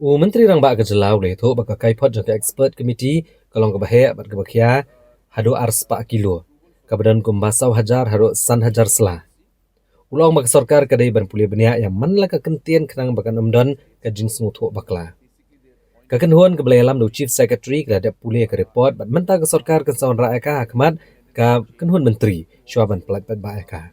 Menteri rang ba kejelau le tho baka kaiphod jangka expert committee kalong ke bahe bat ke bakhya hado ars pa kilo kabadan kumbasau hajar hado san hajar sela. Ulang baka sarkar kadai ban pulia benia yang manla ka kentian kenang baka namdan ka jing smu tho bakla. Ka kenhuan ke belayalam do chief secretary kada pulia ke report bat menta ke sarkar kan sawan ra eka hakmat ka kenhuan menteri syuaban pelat ba eka.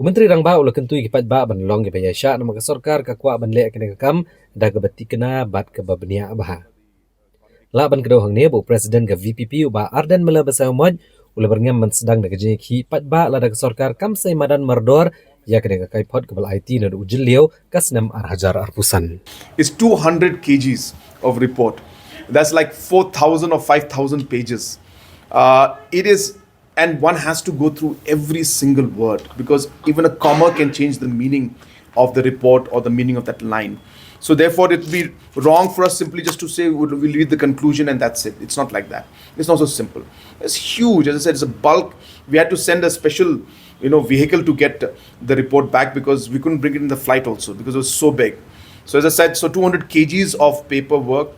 Menteri rang ba ulah kentui kipat ba ban long ke bayasha nama ke sarkar ka kwa ban le kena kam da ke bati kena bat ke babnia bah. La ban kedo hang ne bu presiden ke VPP ba ardan mela basau moj ulah berngam man sedang da ke ki pat ba la da ke sarkar kam sai madan mardor ya kena ka kaiphod ke bal IT na ujil liau kasnam hajar arpusan. It's 200 kgs of report. That's like 4,000 or 5,000 pages. It is, and one has to go through every single word because even a comma can change the meaning of the report or the meaning of that line. So therefore, it would be wrong for us simply just to say we'll read the conclusion and that's it. It's not like that. It's not so simple. It's huge. As I said, it's a bulk. We had to send a special, vehicle to get the report back because we couldn't bring it in the flight also because it was so big. So as I said, 200 kgs of paperwork.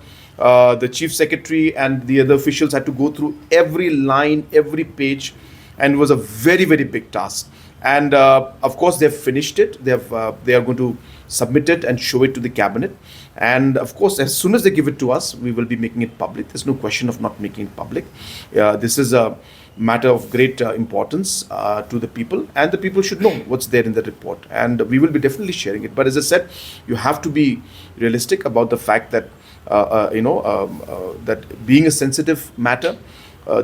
The chief secretary and the other officials had to go through every line, every page, and it was a very, very big task. And of course, they've finished it. They are going to submit it and show it to the cabinet. And of course, as soon as they give it to us, we will be making it public. There's no question of not making it public. This is a matter of great importance to the people, and the people should know what's there in the report. And we will be definitely sharing it. But as I said, you have to be realistic about the fact that that being a sensitive matter,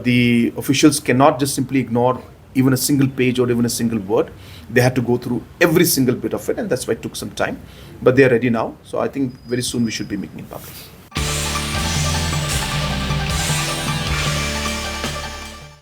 the officials cannot just simply ignore even a single page or even a single word. They had to go through every single bit of it, and that's why it took some time. But they are ready now, so I think very soon we should be making it public.